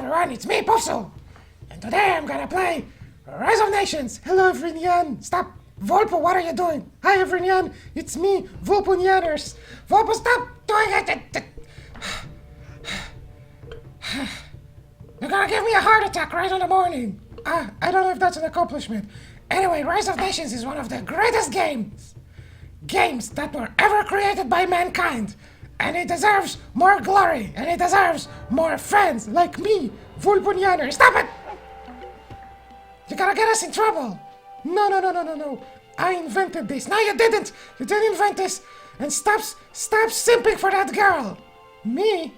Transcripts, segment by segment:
everyone, it's me, Puffso! And today I'm gonna play Rise of Nations! Hello, Vrinyan! Stop! Volpo, what are you doing? Hi, Vrinyan! It's me, Volponianers! Volpo, stop doing it! You're gonna give me a heart attack right in the morning! I don't know if that's an accomplishment. Anyway, Rise of Nations is one of the greatest games that were ever created by mankind. And it deserves more glory, and it deserves more friends like me, Volponianer. Stop it! You're gonna get us in trouble. No. I invented this. No, you didn't. You didn't invent this. And stop simping for that girl. Me?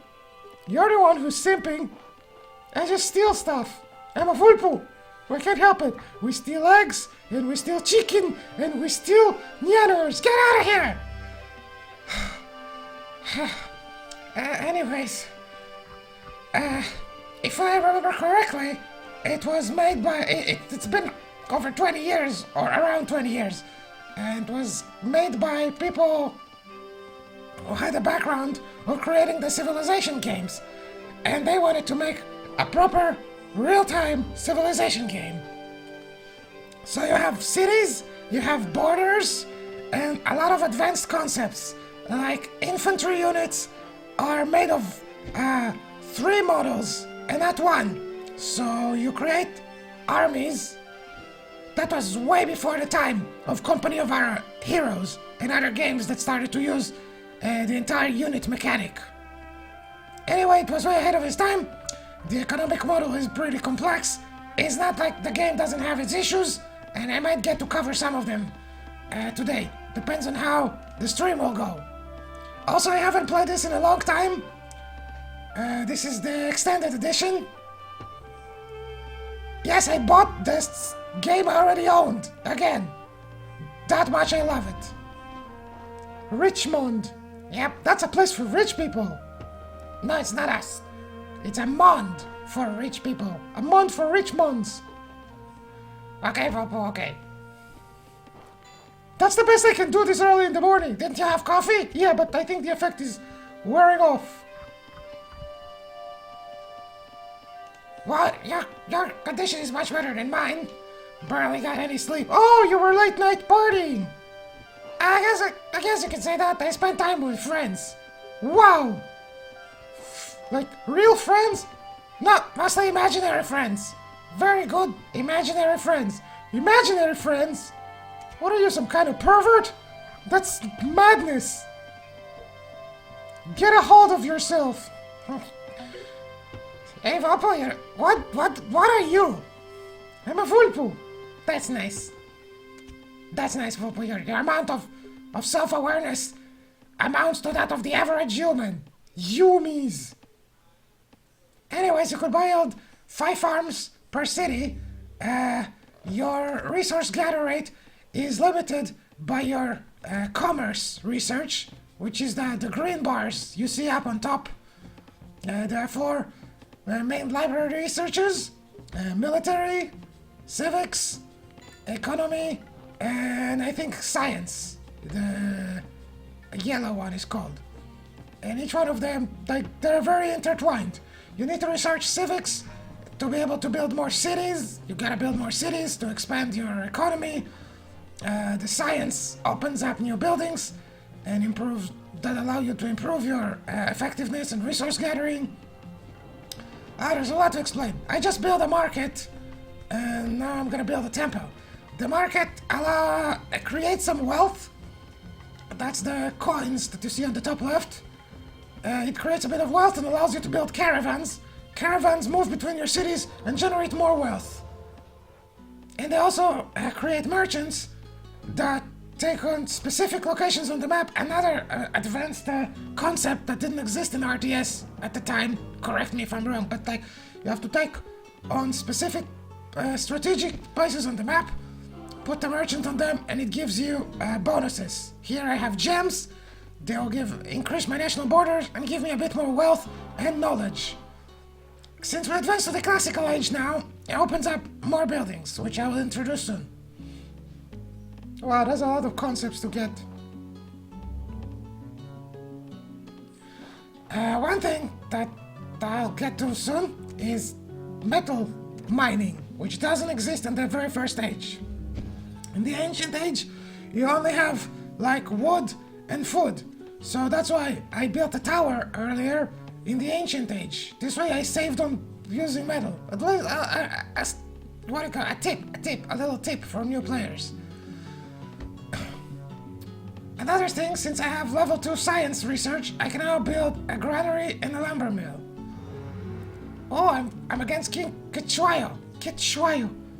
You're the one who's simping. I just steal stuff. I'm a Volpo. We can't help it. We steal eggs, and we steal chicken, and we steal Nyaners. Get out of here! Anyways, if I remember correctly, it was made by, it's been over 20 years, or around 20 years, and was made by people who had a background of creating the Civilization games, and they wanted to make a proper, real-time Civilization game. So you have cities, you have borders, and a lot of advanced concepts. Like infantry units are made of 3 models and not 1. So you create armies. That was way before the time of Company of our Heroes and other games that started to use the entire unit mechanic. Anyway, it was way ahead of its time. The economic model is pretty complex. It's not like the game doesn't have its issues, and I might get to cover some of them today. Depends on how the stream will go. Also, I haven't played this in a long time. This is the extended edition. Yes, I bought this game I already owned. Again. That much I love it. Richmond. Yep, that's a place for rich people. No, it's not us. It's a mond for rich people. A mond for Richmonds. Okay, Popo, okay. That's the best I can do this early in the morning. Didn't you have coffee? Yeah, but I think the effect is wearing off. Well, your condition is much better than mine. Barely got any sleep. Oh, you were late night partying. I guess you can say that. I spent time with friends. Wow. Like real friends? No, mostly imaginary friends. Very good imaginary friends. Imaginary friends? What are you, some kind of pervert? That's madness. Get a hold of yourself. Hey, Volpo, what are you? I'm a Volpo. That's nice. That's nice, Volpo. Your amount of self-awareness amounts to that of the average human. Yumis. Anyways, you could build 5 farms per city. Your resource gather rate is limited by your commerce research, which is the green bars you see up on top. There are 4 main library researches, military, civics, economy, and I think science. The yellow one is called. And each one of them, they're very intertwined. You need to research civics to be able to build more cities. You gotta build more cities to expand your economy. The science opens up new buildings and allow you to improve your effectiveness and resource gathering. There's a lot to explain. I just built a market, and now I'm gonna build a temple. The market creates some wealth. That's the coins that you see on the top left. It creates a bit of wealth and allows you to build caravans. Caravans move between your cities and generate more wealth. And they also create merchants that take on specific locations on the map. Another advanced concept that didn't exist in RTS at the time. Correct me if I'm wrong, but you have to take on specific strategic places on the map, put the merchant on them, and it gives you bonuses. Here I have gems. They'll increase my national borders and give me a bit more wealth and knowledge. Since we advanced to the classical age now, it opens up more buildings, which I will introduce soon. Wow, there's a lot of concepts to get. One thing that I'll get to soon is metal mining, which doesn't exist in the very first age. In the ancient age, you only have like wood and food. So that's why I built a tower earlier in the ancient age. This way I saved on using metal. At least, what do you call it? A little tip for new players. Another thing, since I have level 2 science research, I can now build a granary and a lumber mill. Oh, I'm against King Quechuayo.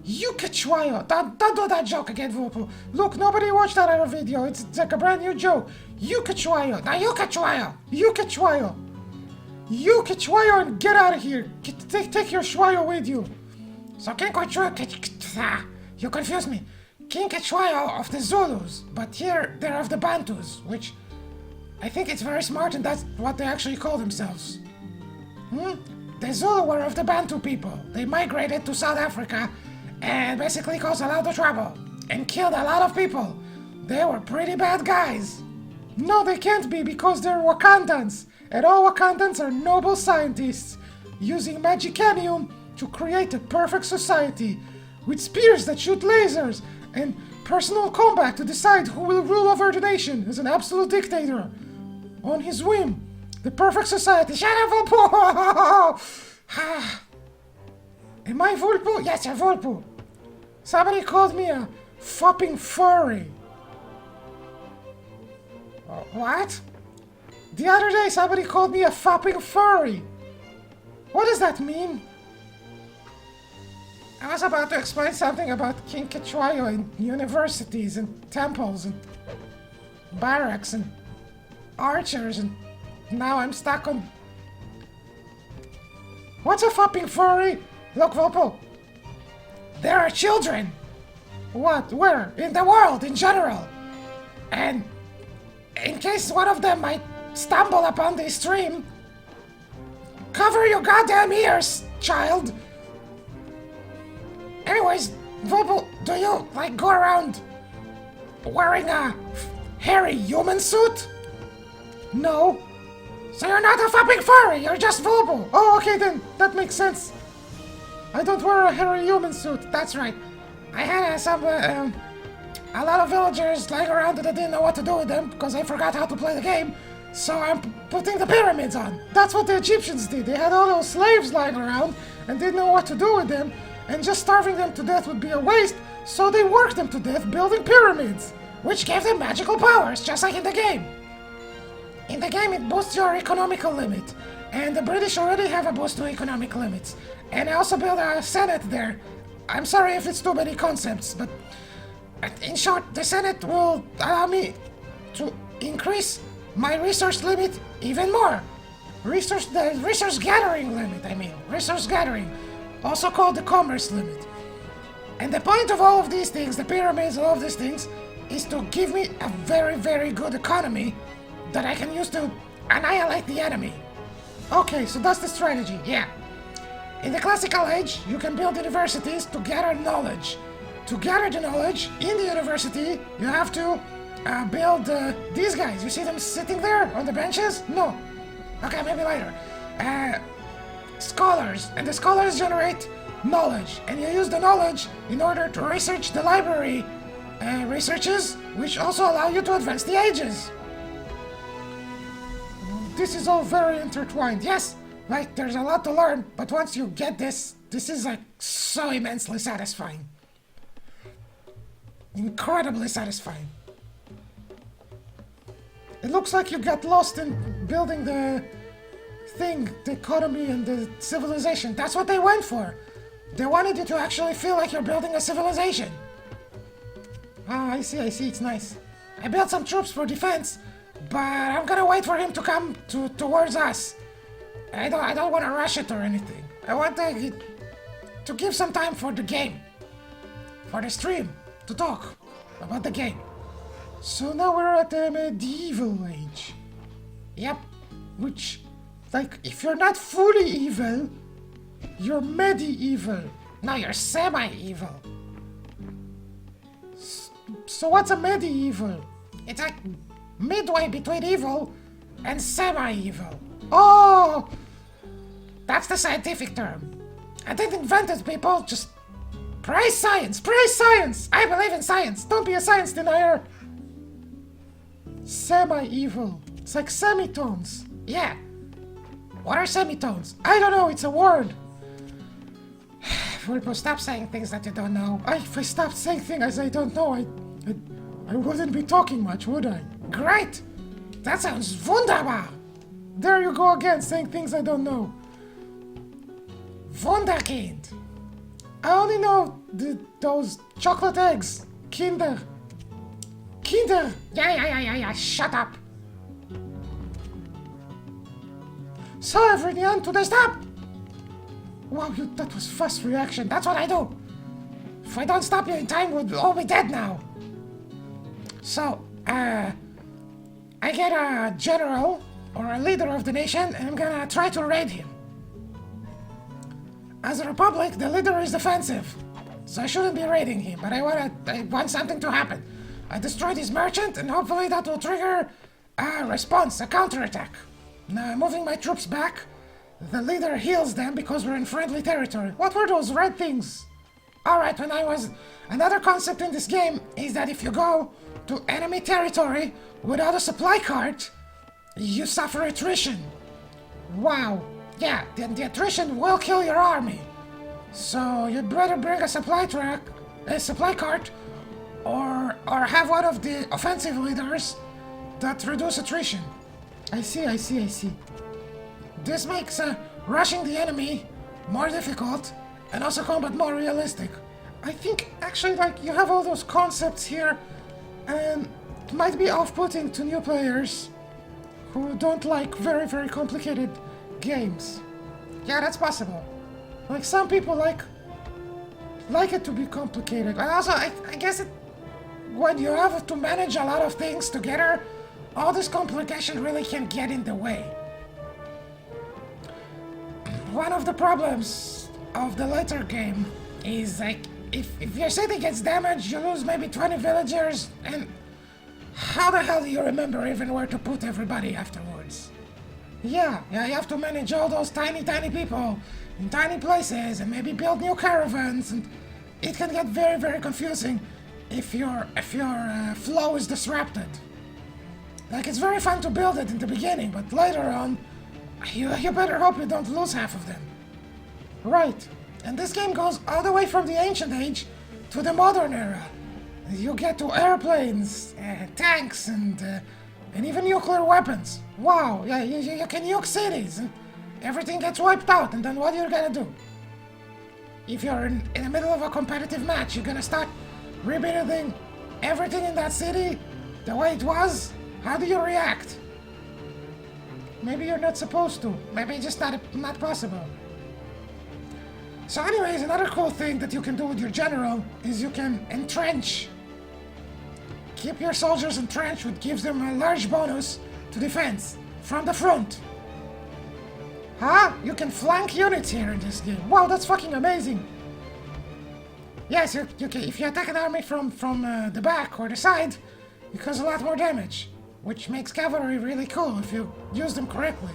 You Quechuayo. Don't do that joke again, Vulpu. Look, nobody watched that other video. It's like a brand new joke. You Quechuayo. Now you Quechuayo, and get out of here. Take your Shuayo with you. So King Quechuayo, you confuse me. King Quechuayo of the Zulus, but here they're of the Bantus, which I think it's very smart and that's what they actually call themselves. The Zulu were of the Bantu people. They migrated to South Africa and basically caused a lot of trouble and killed a lot of people. They were pretty bad guys. No, they can't be because they're Wakandans, and all Wakandans are noble scientists using Magicanium to create a perfect society with spears that shoot lasers and personal combat to decide who will rule over the nation as an absolute dictator on his whim. The perfect society. Shut up, Vulpu! Am I Vulpu? Yes, you're Vulpu. Somebody called me a fopping furry. What? The other day somebody called me a fopping furry. What does that mean? I was about to explain something about King Quechuayo and universities and temples and barracks and archers, and now I'm stuck on... What's a fopping furry? Look, Vulpu, there are children. What? Where? In the world, in general. And in case one of them might stumble upon this stream, cover your goddamn ears, child. Anyways, Vulpu, do you, like, go around wearing a hairy human suit? No. So you're not a fopping furry, you're just Vulpu. Oh, okay then, that makes sense. I don't wear a hairy human suit, that's right. I had a lot of villagers lying around and I didn't know what to do with them because I forgot how to play the game. So I'm putting the pyramids on. That's what the Egyptians did. They had all those slaves lying around and didn't know what to do with them. And just starving them to death would be a waste, so they worked them to death building pyramids, which gave them magical powers, just like in the game. In the game, it boosts your economical limit, and the British already have a boost to economic limits. And I also built a Senate there. I'm sorry if it's too many concepts, but in short, the Senate will allow me to increase my resource limit even more. The resource gathering limit, resource gathering. Also called the commerce limit. And the point of all of these things, the pyramids, all of these things, is to give me a very, very good economy that I can use to annihilate the enemy. Okay, so that's the strategy, yeah. In the classical age, you can build universities to gather knowledge. To gather the knowledge in the university, you have to build these guys. You see them sitting there on the benches? No. Okay, maybe later. Scholars, and the scholars generate knowledge, and you use the knowledge in order to research the library researches, which also allow you to advance the ages. This is all very intertwined. Yes, like there's a lot to learn, but once you get this is like so immensely satisfying. Incredibly satisfying. It looks like you got lost in building the thing, the economy and the civilization. That's what they went for. They wanted you to actually feel like you're building a civilization. Ah, I see, it's nice. I built some troops for defense, but I'm gonna wait for him to come towards us. I don't want to rush it or anything. I want to give some time for the game, for the stream, to talk about the game. So now we're at the medieval age. Yep, which, like, if you're not fully evil, you're medieval. No, you're semi-evil. So what's a medieval? It's like midway between evil and semi-evil. Oh! That's the scientific term. I didn't invent it, people. Just praise science. Praise science. I believe in science. Don't be a science denier. Semi-evil. It's like semitones. Yeah. What are semitones? I don't know. It's a word. Vulpo, stop saying things that you don't know. If I stopped saying things I don't know, I wouldn't be talking much, would I? Great! That sounds wunderbar! There you go again, saying things I don't know. Wunderkind! I only know those chocolate eggs. Kinder. Kinder! Yeah, shut up! So, everyone, to the stop! Wow, that was fast reaction. That's what I do. If I don't stop you in time, we'll all be dead now. So, I get a general or a leader of the nation, and I'm gonna try to raid him. As a republic, the leader is defensive, so I shouldn't be raiding him. But I want something to happen. I destroyed his merchant, and hopefully that will trigger a response, a counterattack. Now I'm moving my troops back. The leader heals them because we're in friendly territory. What were those red things? Alright, another concept in this game is that if you go to enemy territory without a supply cart, you suffer attrition. Wow. Yeah, the attrition will kill your army. So you'd better bring a supply cart, or have one of the offensive leaders that reduce attrition. I see. This makes rushing the enemy more difficult and also combat more realistic. I think actually you have all those concepts here and it might be off-putting to new players who don't like very, very complicated games. Yeah, that's possible. Like some people like it to be complicated. And also I guess when you have to manage a lot of things together, all this complication really can get in the way. One of the problems of the later game is if your city gets damaged, you lose maybe 20 villagers, and how the hell do you remember even where to put everybody afterwards? Yeah, you have to manage all those tiny people in tiny places and maybe build new caravans, and it can get very, very confusing if your flow is disrupted. It's very fun to build it in the beginning, but later on, you better hope you don't lose half of them. Right, and this game goes all the way from the ancient age to the modern era. You get to airplanes, tanks, and even nuclear weapons. Wow, yeah, you can nuke cities, and everything gets wiped out, and then what are you gonna do? If you're in the middle of a competitive match, you're gonna start rebuilding everything in that city the way it was? How do you react? Maybe you're not supposed to. Maybe it's just not possible. So anyways, another cool thing that you can do with your general is you can entrench. Keep your soldiers entrenched, which gives them a large bonus to defense from the front. Huh? You can flank units here in this game. Wow, that's fucking amazing. Yes, you can, if you attack an army from the back or the side, it causes a lot more damage, which makes cavalry really cool if you use them correctly.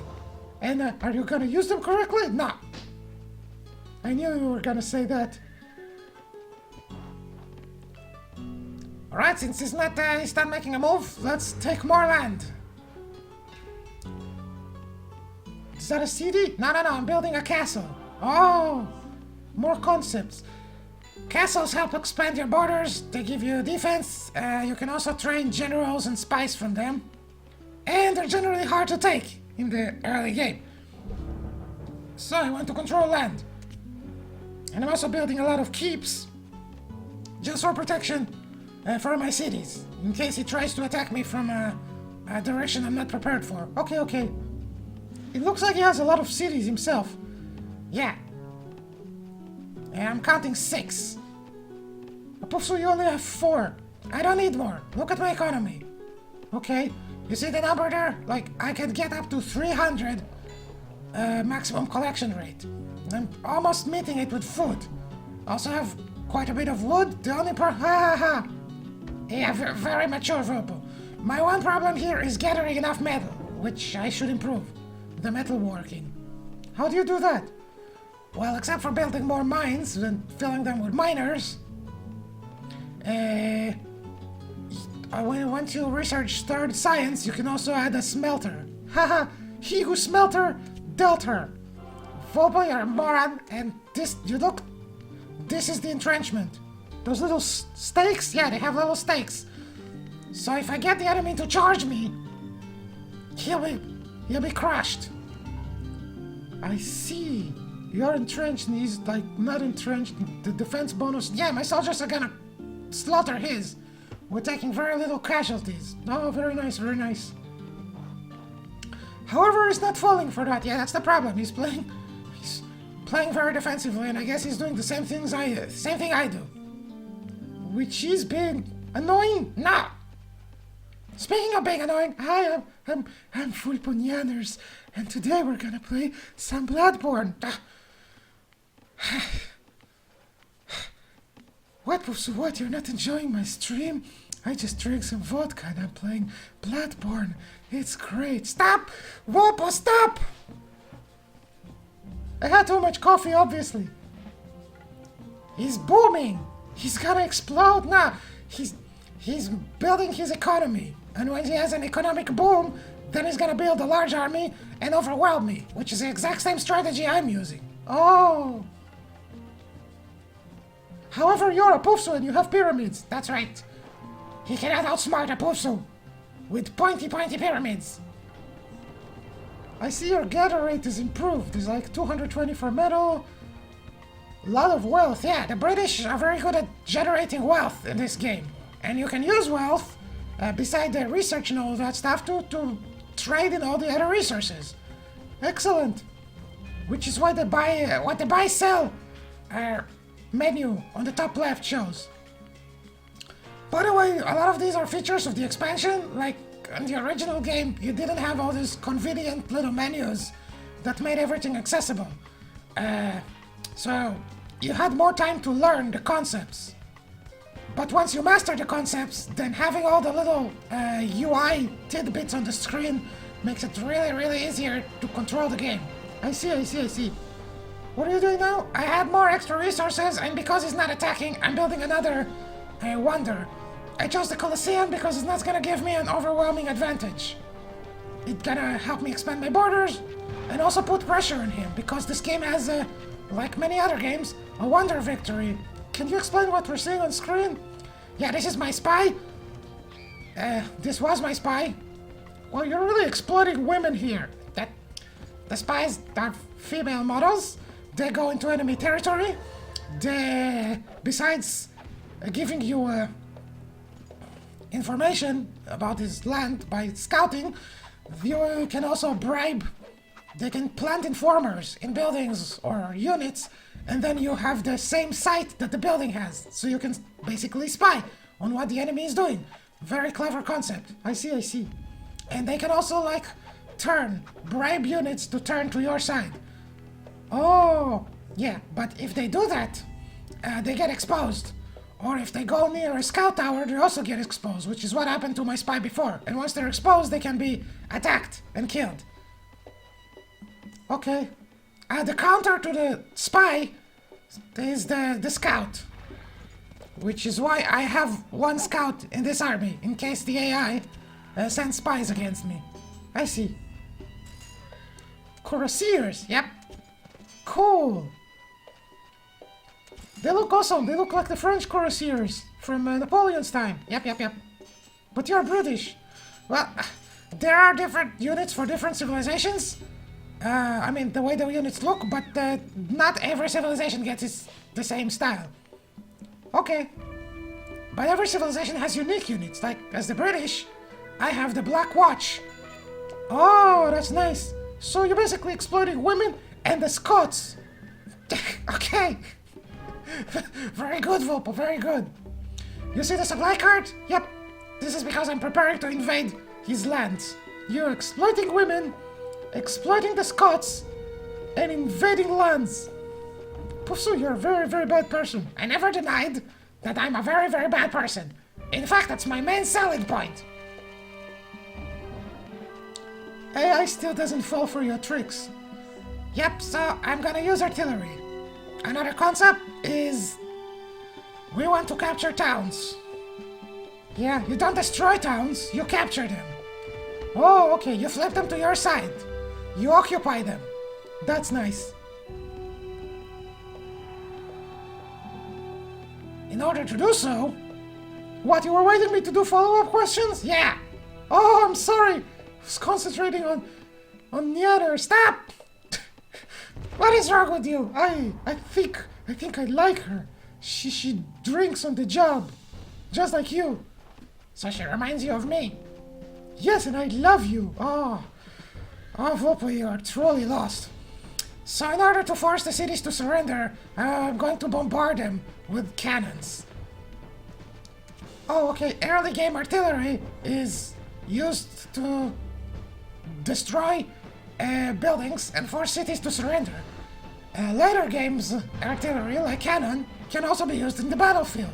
And are you gonna use them correctly? No. I knew you were gonna say that. Alright, since he's not making a move, let's take more land. Is that a city? No, I'm building a castle. Oh, more concepts. Castles help expand your borders, they give you defense, you can also train generals and spies from them. And they're generally hard to take in the early game. So I want to control land. And I'm also building a lot of keeps, just for protection for my cities, in case he tries to attack me from a direction I'm not prepared for. Okay. It looks like he has a lot of cities himself. Yeah. I'm counting 6. So you only have 4. I don't need more. Look at my economy. Okay. You see the number there? I can get up to 300 maximum collection rate. I'm almost meeting it with food. Also have quite a bit of wood. The only Yeah, very mature Vulpo. My one problem here is gathering enough metal, which I should improve. The metal working. How do you do that? Well, except for building more mines and filling them with miners. Once you research third science, you can also add a smelter. Haha, he who smelter dealt her. Volpo, you're a moron, and this is the entrenchment. Those little stakes? Yeah, they have little stakes. So if I get the enemy to charge me, he'll be crushed. I see. You're entrenched and he's like not entrenched. The defense bonus. Yeah, my soldiers are gonna slaughter his. We're taking very little casualties. Oh, very nice, very nice. However, he's not falling for that. Yeah, that's the problem. He's playing very defensively, and I guess he's doing the same thing I do. Which is being annoying? Nah. Speaking of being annoying, hi, I'm Fulponianers, and today we're gonna play some Bloodborne. What? You're not enjoying my stream? I just drank some vodka and I'm playing Bloodborne. It's great. Stop! Wolpo, stop! I had too much coffee, obviously. He's booming. He's gonna explode now. He's building his economy. And when he has an economic boom, then he's gonna build a large army and overwhelm me, which is the exact same strategy I'm using. Oh. However, you're a Pufsu and you have pyramids. That's right. He cannot outsmart a Pufsu with pointy pyramids. I see your gather rate is improved. It's like 220 for metal. A lot of wealth. Yeah, the British are very good at generating wealth in this game. And you can use wealth, beside the research and all that stuff, to trade in all the other resources. Excellent. Which is what the buy sell menu on the top left shows. By the way, a lot of these are features of the expansion. Like in the original game, you didn't have all these convenient little menus that made everything accessible. So you had more time to learn the concepts. But once you master the concepts, then having all the little UI tidbits on the screen makes it really easier to control the game. I see. What are you doing now? I had more extra resources, and because he's not attacking, I'm building another wonder. I chose the Colosseum because it's not gonna give me an overwhelming advantage. It's gonna help me expand my borders, and also put pressure on him, because this game has, like many other games, a wonder victory. Can you explain what we're seeing on screen? Yeah, this is my spy. This was my spy. Well, you're really exploiting women here. The spies are female models. They go into enemy territory. Besides giving you information about his land by scouting, you can also bribe. They can plant informers in buildings or units, and then you have the same site that the building has, so you can basically spy on what the enemy is doing. Very clever concept. I see. And they can also, like, bribe units to turn to your side. Oh, yeah, but if they do that, they get exposed. Or if they go near a scout tower, they also get exposed, which is what happened to my spy before. And once they're exposed, they can be attacked and killed. Okay. The counter to the spy is the scout. Which is why I have one scout in this army, in case the AI sends spies against me. I see. Cuirassiers, yep. Cool. They look awesome. They look like the French cuirassiers from Napoleon's time. Yep. But you're British. Well, there are different units for different civilizations. I mean, the way the units look, but not every civilization gets the same style. Okay. But every civilization has unique units. Like, as the British, I have the Black Watch. Oh, that's nice. So you're basically exploiting women and the Scots. Okay. Very good, Volpo, very good. You see the supply cart? Yep. This is because I'm preparing to invade his lands. You're exploiting women, exploiting the Scots, and invading lands. Pufsu, you're a very bad person. I never denied that I'm a very bad person. In fact, that's my main selling point. AI still doesn't fall for your tricks. Yep, so I'm gonna use artillery. Another concept is we want to capture towns. Yeah, you don't destroy towns, you capture them. Oh, okay, you flip them to your side. You occupy them. That's nice. In order to do so... What, you were waiting me to do follow-up questions? Yeah. Oh, I'm sorry. I was concentrating on the other. Stop! What is wrong with you? I think I like her. She drinks on the job. Just like you. So she reminds you of me. Yes, and I love you. Oh, Volpo, you are truly lost. So in order to force the cities to surrender, I'm going to bombard them with cannons. Oh, okay, early game artillery is used to destroy buildings and force cities to surrender. Later games artillery, like cannon, can also be used in the battlefield.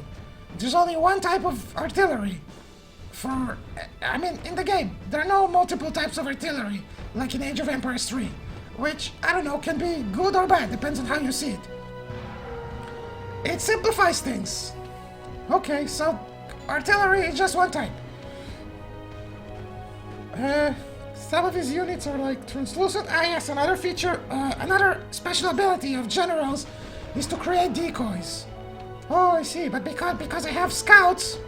There's only one type of artillery in the game. There are no multiple types of artillery, like in Age of Empires 3, which, I don't know, can be good or bad, depends on how you see it. It simplifies things. Okay, so artillery is just one type. Some of his units are like translucent. Ah yes, another feature, another special ability of generals is to create decoys. Oh, I see, but because I have scouts,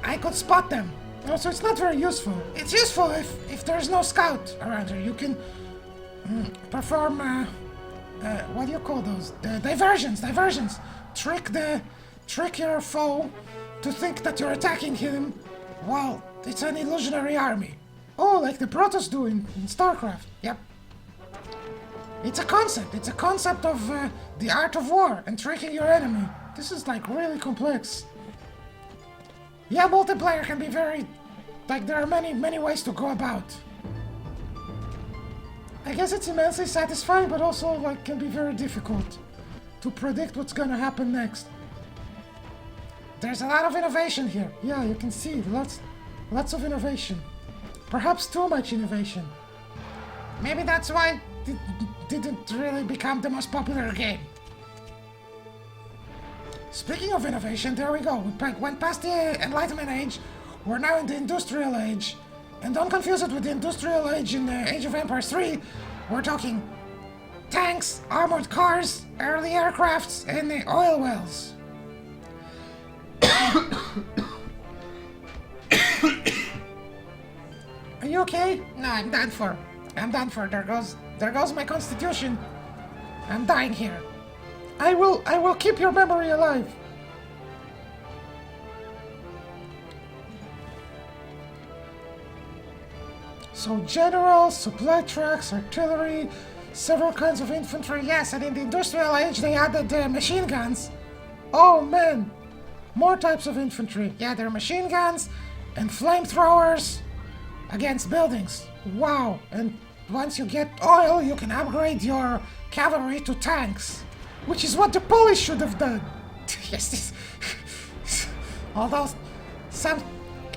I could spot them. Oh, so it's not very useful. It's useful if there's no scout around here. You can perform, what do you call those? Diversions. Trick your foe to think that you're attacking him while it's an illusionary army. Oh, like the Protoss do in StarCraft. Yep. It's a concept of the art of war and tricking your enemy. This is like really complex. Yeah, multiplayer can be very... like there are many ways to go about. I guess it's immensely satisfying, but also like can be very difficult to predict what's gonna happen next. There's a lot of innovation here. Yeah, you can see lots of innovation. Perhaps too much innovation. Maybe that's why it didn't really become the most popular game. Speaking of innovation, there we go. We went past the Enlightenment Age. We're now in the Industrial Age. And don't confuse it with the Industrial Age in Age of Empires 3. We're talking tanks, armored cars, early aircrafts, and the oil wells. Are you okay? No, I'm done for. There goes my constitution. I'm dying here. I will keep your memory alive. So generals, supply trucks, artillery, several kinds of infantry. Yes, and in the Industrial Age they added machine guns. Oh man, more types of infantry. Yeah, there are machine guns and flamethrowers against buildings. Wow, and once you get oil, you can upgrade your cavalry to tanks, which is what the Polish should have done. Yes, although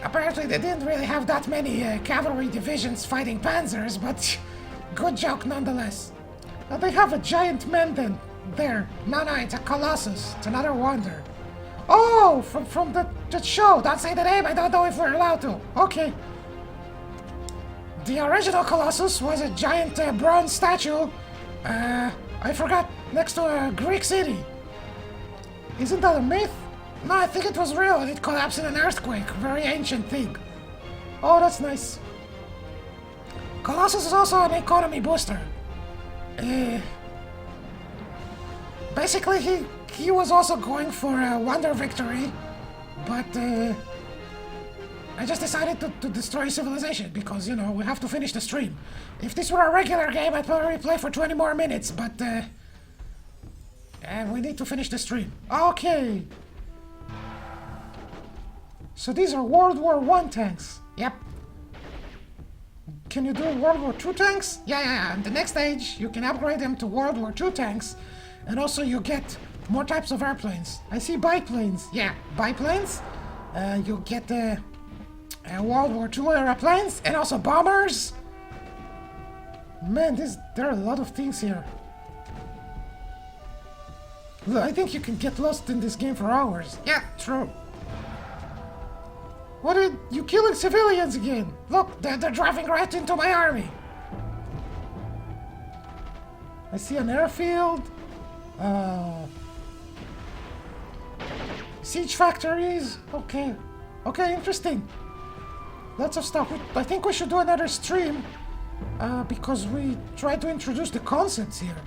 apparently they didn't really have that many cavalry divisions fighting panzers, but good joke nonetheless. They have a giant man there. No, it's a Colossus. It's another wonder. Oh, from the show. Don't say the name. I don't know if we're allowed to. Okay. The original Colossus was a giant bronze statue. I forgot, next to a Greek city. Isn't that a myth? No, I think it was real and it collapsed in an earthquake. Very ancient thing. Oh, that's nice. Colossus is also an economy booster. Basically, he was also going for a wonder victory, but I just decided to destroy civilization because, you know, we have to finish the stream. If this were a regular game, I'd probably play for 20 more minutes, but we need to finish the stream. Okay. So these are World War I tanks. Yep. Can you do World War II tanks? Yeah. In the next stage, you can upgrade them to World War II tanks, and also you get more types of airplanes. I see biplanes. Yeah, biplanes. You get World War II airplanes, and also bombers. Man, there are a lot of things here. Look, I think you can get lost in this game for hours. Yeah, true. What did you killing civilians again? Look, they're driving right into my army. I see an airfield. Siege factories. Okay. Okay, interesting. Lots of stuff. I think we should do another stream. Because we try to introduce the concepts here.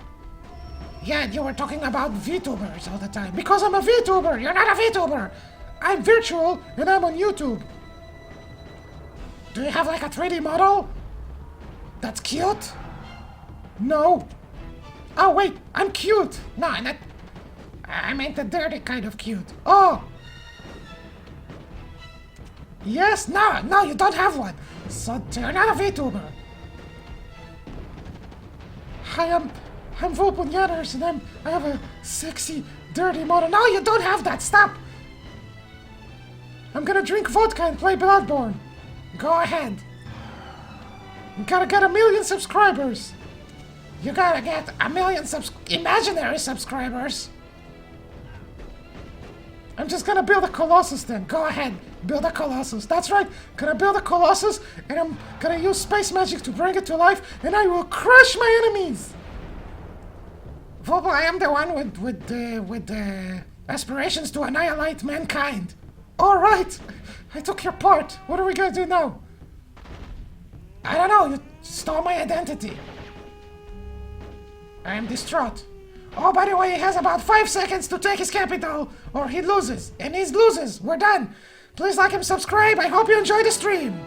Yeah, you were talking about VTubers all the time. Because I'm a VTuber! You're not a VTuber! I'm virtual and I'm on YouTube. Do you have like a 3D model? That's cute? No. Oh wait, I'm cute! No, not... I meant the dirty kind of cute. Oh! Yes, no, you don't have one. So you're not a VTuber. Hi, I'm Volpon Yanners, and I have a sexy, dirty model. No, you don't have that. Stop. I'm gonna drink vodka and play Bloodborne. Go ahead. You gotta get 1 million subscribers. You gotta get 1 million imaginary subscribers. I'm just gonna build a Colossus then. Go ahead, build a Colossus. That's right. Gonna build a Colossus, and I'm gonna use space magic to bring it to life, and I will crush my enemies. Volpo, I am the one with the aspirations to annihilate mankind. All right, I took your part. What are we gonna do now? I don't know. You stole my identity. I am distraught. Oh, by the way, he has about 5 seconds to take his capital, or he loses. And he loses. We're done. Please like and subscribe. I hope you enjoy the stream.